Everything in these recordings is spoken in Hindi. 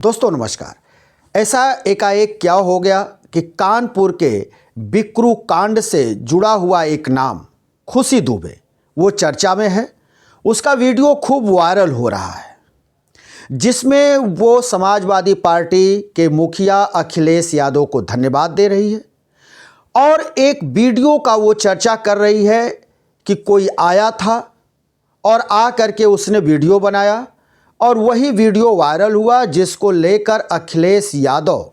दोस्तों नमस्कार। ऐसा एकाएक क्या हो गया कि कानपुर के बिकरू कांड से जुड़ा हुआ एक नाम खुशी दुबे वो चर्चा में है। उसका वीडियो खूब वायरल हो रहा है जिसमें वो समाजवादी पार्टी के मुखिया अखिलेश यादव को धन्यवाद दे रही है और एक वीडियो का वो चर्चा कर रही है कि कोई आया था और आ करके उसने वीडियो बनाया और वही वीडियो वायरल हुआ जिसको लेकर अखिलेश यादव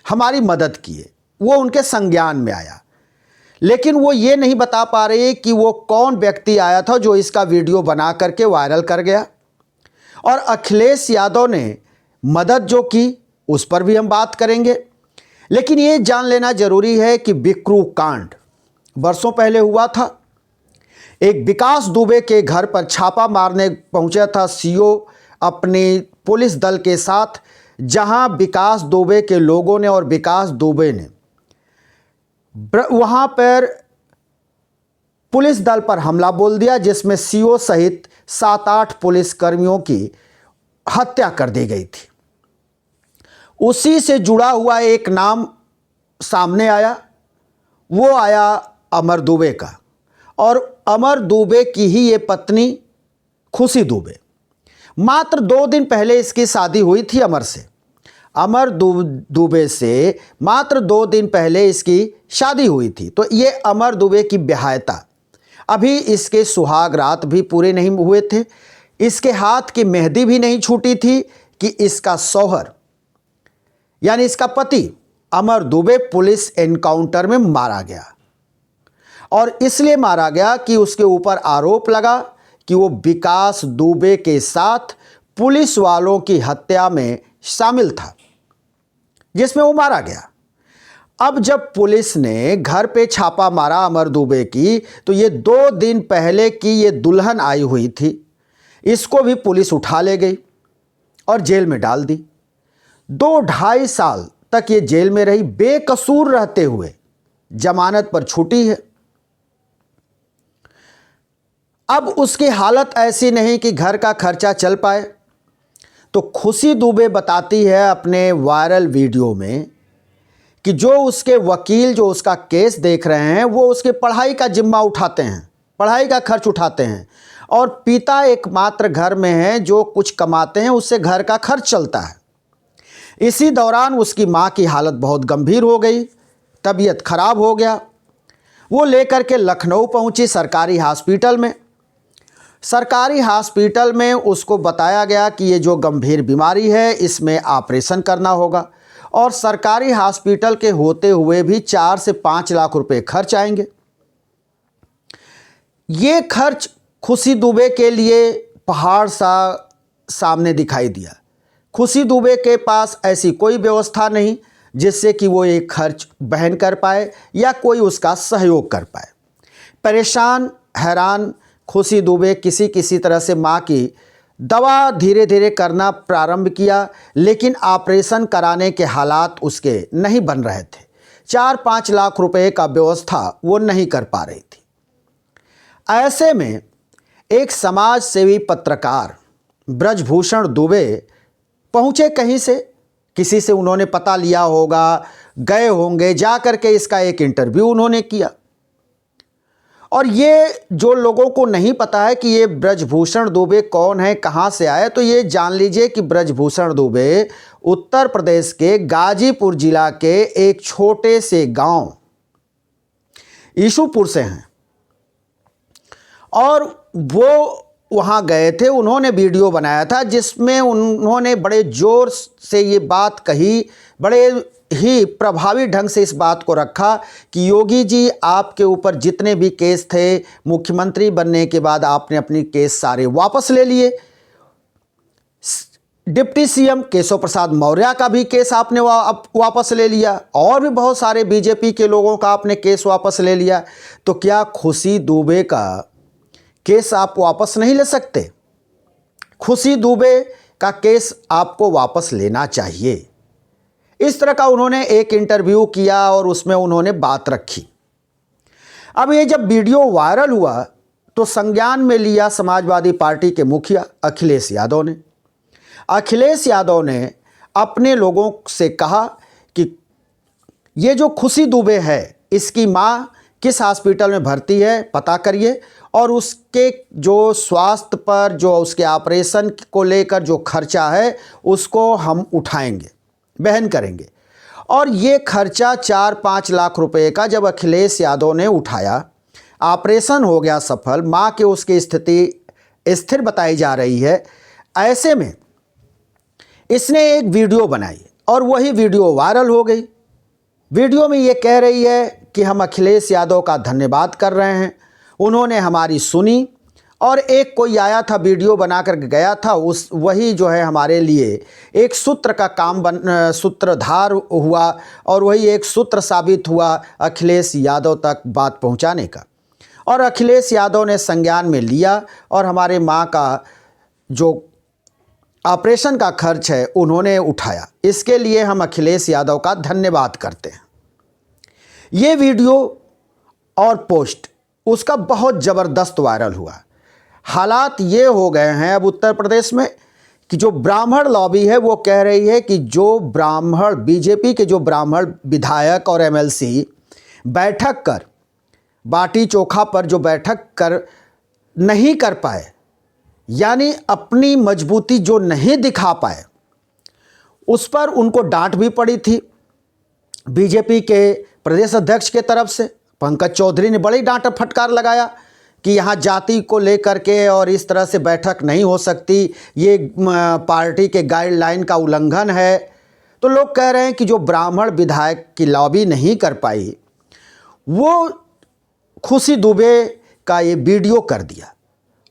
हमारी मदद किए, वो उनके संज्ञान में आया। लेकिन वो ये नहीं बता पा रहे कि वो कौन व्यक्ति आया था जो इसका वीडियो बना करके वायरल कर गया। और अखिलेश यादव ने मदद जो की उस पर भी हम बात करेंगे। लेकिन ये जान लेना जरूरी है कि बिकरू कांड वर्षों पहले हुआ था। एक विकास दुबे के घर पर छापा मारने पहुंचा था सीओ अपने पुलिस दल के साथ, जहां विकास दुबे के लोगों ने और विकास दुबे ने वहां पर पुलिस दल पर हमला बोल दिया, जिसमें सीओ सहित 7-8 पुलिस कर्मियों की हत्या कर दी गई थी। उसी से जुड़ा हुआ एक नाम सामने आया, वो आया अमर दुबे का। और अमर दुबे की ही ये पत्नी खुशी दुबे, मात्र 2 दिन पहले इसकी शादी हुई थी अमर से। अमर दुबे से मात्र 2 दिन पहले इसकी शादी हुई थी। तो ये अमर दुबे की ब्याहता, अभी इसके सुहाग रात भी पूरे नहीं हुए थे, इसके हाथ की मेहंदी भी नहीं छूटी थी कि इसका शौहर यानी इसका पति अमर दुबे पुलिस एनकाउंटर में मारा गया। और इसलिए मारा गया कि उसके ऊपर आरोप लगा कि वो विकास दुबे के साथ पुलिस वालों की हत्या में शामिल था, जिसमें वो मारा गया। अब जब पुलिस ने घर पे छापा मारा अमर दुबे की, तो ये 2 दिन पहले की ये दुल्हन आई हुई थी, इसको भी पुलिस उठा ले गई और जेल में डाल दी। 2-2.5 साल तक ये जेल में रही, बेकसूर रहते हुए जमानत पर छूटी है। अब उसकी हालत ऐसी नहीं कि घर का खर्चा चल पाए। तो खुशी दुबे बताती है अपने वायरल वीडियो में कि जो उसके वकील जो उसका केस देख रहे हैं वो उसके पढ़ाई का जिम्मा उठाते हैं, पढ़ाई का खर्च उठाते हैं। और पिता एकमात्र घर में हैं जो कुछ कमाते हैं, उससे घर का खर्च चलता है। इसी दौरान उसकी माँ की हालत बहुत गंभीर हो गई, तबीयत खराब हो गया। वो लेकर के लखनऊ पहुंची सरकारी हॉस्पिटल में। सरकारी हॉस्पिटल में उसको बताया गया कि ये जो गंभीर बीमारी है इसमें ऑपरेशन करना होगा और सरकारी हॉस्पिटल के होते हुए भी 4 से 5 लाख रुपए खर्च आएंगे। ये खर्च खुशी दुबे के लिए पहाड़ सा सामने दिखाई दिया। खुशी दुबे के पास ऐसी कोई व्यवस्था नहीं जिससे कि वो ये खर्च वहन कर पाए या कोई उसका सहयोग कर पाए। परेशान हैरान खुशी दुबे किसी तरह से माँ की दवा धीरे धीरे करना प्रारंभ किया, लेकिन ऑपरेशन कराने के हालात उसके नहीं बन रहे थे। 4-5 लाख रुपए का व्यवस्था वो नहीं कर पा रही थी। ऐसे में एक समाज सेवी पत्रकार ब्रजभूषण दुबे पहुँचे कहीं से, किसी से उन्होंने पता लिया होगा, गए होंगे, जा करके इसका एक इंटरव्यू उन्होंने किया। और ये जो लोगों को नहीं पता है कि ये ब्रजभूषण दुबे कौन है, कहाँ से आए, तो ये जान लीजिए कि ब्रजभूषण दुबे उत्तर प्रदेश के गाजीपुर जिला के एक छोटे से गांव ईशुपुर से हैं। और वो वहाँ गए थे, उन्होंने वीडियो बनाया था जिसमें उन्होंने बड़े जोर से ये बात कही, बड़े ही प्रभावी ढंग से इस बात को रखा कि योगी जी आपके ऊपर जितने भी केस थे, मुख्यमंत्री बनने के बाद आपने अपनी केस सारे वापस ले लिए। डिप्टी सीएम केशव प्रसाद मौर्य का भी केस आपने वापस ले लिया और भी बहुत सारे बीजेपी के लोगों का आपने केस वापस ले लिया। तो क्या खुशी दुबे का केस आप वापस नहीं ले सकते? खुशी दुबे का केस आपको वापस लेना चाहिए। इस तरह का उन्होंने एक इंटरव्यू किया और उसमें उन्होंने बात रखी। अब ये जब वीडियो वायरल हुआ तो संज्ञान में लिया समाजवादी पार्टी के मुखिया अखिलेश यादव ने। अखिलेश यादव ने अपने लोगों से कहा कि ये जो खुशी दुबे है इसकी माँ किस हॉस्पिटल में भर्ती है पता करिए, और उसके जो स्वास्थ्य पर जो उसके ऑपरेशन को लेकर जो खर्चा है उसको हम उठाएंगे, वहन करेंगे। और ये खर्चा 4-5 लाख रुपए का जब अखिलेश यादव ने उठाया, ऑपरेशन हो गया सफल, माँ की उसकी स्थिति स्थिर बताई जा रही है। ऐसे में इसने एक वीडियो बनाई और वही वीडियो वायरल हो गई। वीडियो में ये कह रही है कि हम अखिलेश यादव का धन्यवाद कर रहे हैं, उन्होंने हमारी सुनी। और एक कोई आया था वीडियो बनाकर गया था, उस वही जो है हमारे लिए एक सूत्र का काम सूत्रधार हुआ और वही एक सूत्र साबित हुआ अखिलेश यादव तक बात पहुंचाने का। और अखिलेश यादव ने संज्ञान में लिया और हमारे माँ का जो ऑपरेशन का खर्च है उन्होंने उठाया। इसके लिए हम अखिलेश यादव का धन्यवाद करते हैं। ये वीडियो और पोस्ट उसका बहुत ज़बरदस्त वायरल हुआ। हालात ये हो गए हैं अब उत्तर प्रदेश में कि जो ब्राह्मण लॉबी है वो कह रही है कि जो ब्राह्मण बीजेपी के जो ब्राह्मण विधायक और एमएलसी बैठक कर बाटी चोखा पर जो बैठक कर नहीं कर पाए, यानी अपनी मजबूती जो नहीं दिखा पाए, उस पर उनको डांट भी पड़ी थी बीजेपी के प्रदेश अध्यक्ष के तरफ से। पंकज चौधरी ने बड़ी डांट फटकार लगाया कि यहाँ जाति को लेकर के और इस तरह से बैठक नहीं हो सकती, ये पार्टी के गाइडलाइन का उल्लंघन है। तो लोग कह रहे हैं कि जो ब्राह्मण विधायक की लॉबी नहीं कर पाई वो खुशी दुबे का ये वीडियो कर दिया,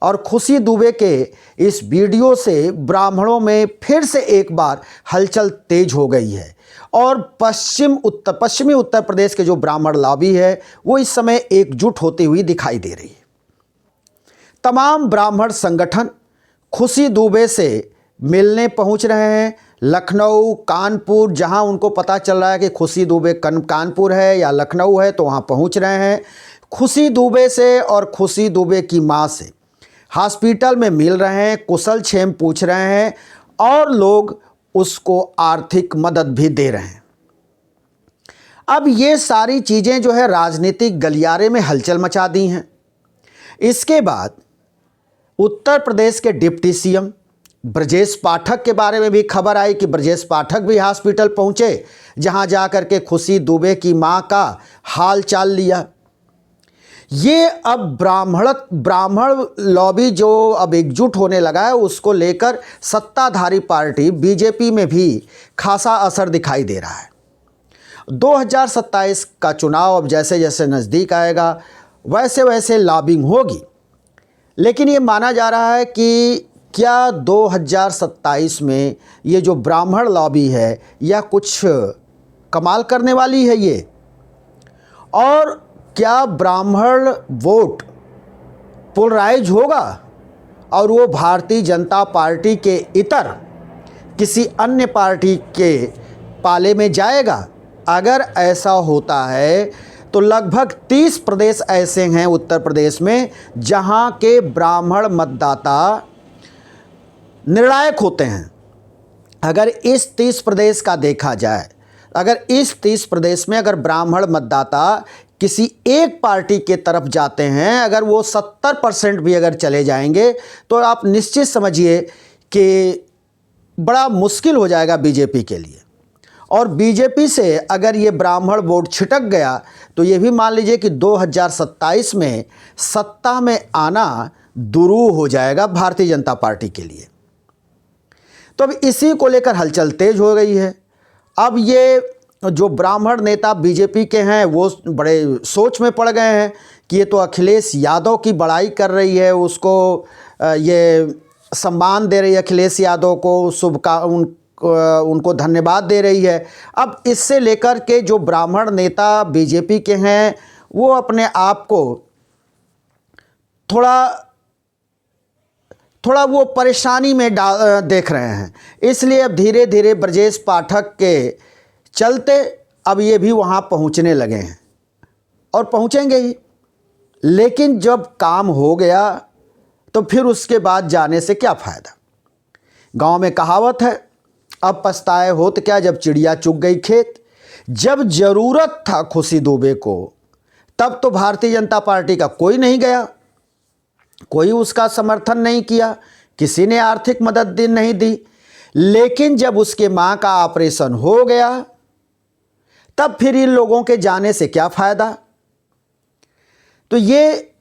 और खुशी दुबे के इस वीडियो से ब्राह्मणों में फिर से एक बार हलचल तेज हो गई है। और पश्चिमी उत्तर प्रदेश के जो ब्राह्मण लॉबी है वो इस समय एकजुट होती हुई दिखाई दे रही है। तमाम ब्राह्मण संगठन खुशी दुबे से मिलने पहुंच रहे हैं। लखनऊ, कानपुर, जहां उनको पता चल रहा है कि खुशी दुबे कानपुर है या लखनऊ है तो वहां पहुंच रहे हैं। खुशी दुबे से और खुशी दुबे की मां से हॉस्पिटल में मिल रहे हैं, कुशल क्षेम पूछ रहे हैं और लोग उसको आर्थिक मदद भी दे रहे हैं। अब ये सारी चीज़ें जो है राजनीतिक गलियारे में हलचल मचा दी हैं। इसके बाद उत्तर प्रदेश के डिप्टी सीएम ब्रजेश पाठक के बारे में भी खबर आई कि ब्रजेश पाठक भी हॉस्पिटल पहुंचे, जहां जाकर के खुशी दुबे की मां का हाल चाल लिया। ये अब ब्राह्मण लॉबी जो अब एकजुट होने लगा है उसको लेकर सत्ताधारी पार्टी बीजेपी में भी खासा असर दिखाई दे रहा है। 2027 का चुनाव अब जैसे जैसे नज़दीक आएगा वैसे वैसे लॉबिंग होगी, लेकिन ये माना जा रहा है कि क्या 2027 में ये जो ब्राह्मण लॉबी है यह कुछ कमाल करने वाली है ये, और क्या ब्राह्मण वोट पोलराइज होगा और वो भारतीय जनता पार्टी के इतर किसी अन्य पार्टी के पाले में जाएगा? अगर ऐसा होता है तो लगभग 30 प्रदेश ऐसे हैं उत्तर प्रदेश में जहां के ब्राह्मण मतदाता निर्णायक होते हैं। अगर इस 30 प्रदेश का देखा जाए, अगर इस 30 प्रदेश में अगर ब्राह्मण मतदाता किसी एक पार्टी के तरफ जाते हैं, अगर वो 70% भी अगर चले जाएंगे तो आप निश्चित समझिए कि बड़ा मुश्किल हो जाएगा बीजेपी के लिए। और बीजेपी से अगर ये ब्राह्मण वोट छिटक गया तो ये भी मान लीजिए कि 2027 में सत्ता में आना दुरूह हो जाएगा भारतीय जनता पार्टी के लिए। तो अब इसी को लेकर हलचल तेज हो गई है। अब ये जो ब्राह्मण नेता बीजेपी के हैं वो बड़े सोच में पड़ गए हैं कि ये तो अखिलेश यादव की बड़ाई कर रही है, उसको ये सम्मान दे रही है, अखिलेश यादव को उनको धन्यवाद दे रही है। अब इससे लेकर के जो ब्राह्मण नेता बीजेपी के हैं वो अपने आप को थोड़ा वो परेशानी में देख रहे हैं। इसलिए अब धीरे धीरे ब्रजेश पाठक के चलते अब ये भी वहाँ पहुँचने लगे हैं और पहुँचेंगे ही। लेकिन जब काम हो गया तो फिर उसके बाद जाने से क्या फ़ायदा। गांव में कहावत है, अब पछताए होत क्या जब चिड़िया चुग गई खेत। जब जरूरत था खुशी दुबे को तब तो भारतीय जनता पार्टी का कोई नहीं गया, कोई उसका समर्थन नहीं किया, किसी ने आर्थिक मदद नहीं दी। लेकिन जब उसके मां का ऑपरेशन हो गया तब फिर इन लोगों के जाने से क्या फायदा। तो ये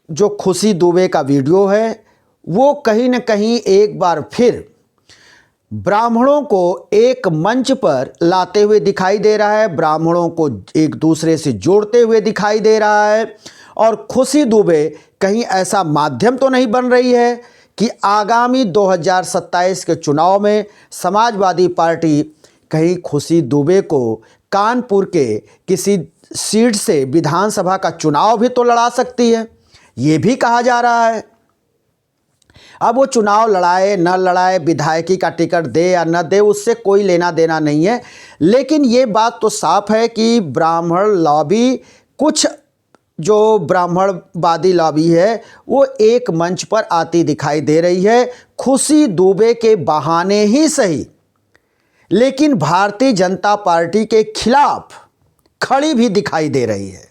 जो खुशी दुबे का वीडियो है वो कहीं न कहीं एक बार फिर ब्राह्मणों को एक मंच पर लाते हुए दिखाई दे रहा है, ब्राह्मणों को एक दूसरे से जोड़ते हुए दिखाई दे रहा है। और खुशी दुबे कहीं ऐसा माध्यम तो नहीं बन रही है कि आगामी 2027 के चुनाव में समाजवादी पार्टी कहीं खुशी दुबे को कानपुर के किसी सीट से विधानसभा का चुनाव भी तो लड़ा सकती है, ये भी कहा जा रहा है। अब वो चुनाव लड़ाए न लड़ाए, विधायकी का टिकट दे या न दे, उससे कोई लेना देना नहीं है। लेकिन ये बात तो साफ है कि ब्राह्मण लॉबी, कुछ जो ब्राह्मणवादी लॉबी है वो एक मंच पर आती दिखाई दे रही है, खुशी दुबे के बहाने ही सही, लेकिन भारतीय जनता पार्टी के खिलाफ खड़ी भी दिखाई दे रही है।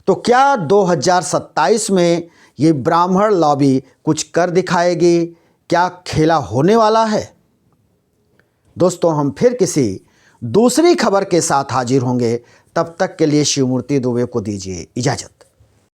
तो क्या 2027 में ये ब्राह्मण लॉबी कुछ कर दिखाएगी? क्या खेला होने वाला है? दोस्तों, हम फिर किसी दूसरी खबर के साथ हाजिर होंगे। तब तक के लिए शिवमूर्ति दुबे को दीजिए इजाज़त।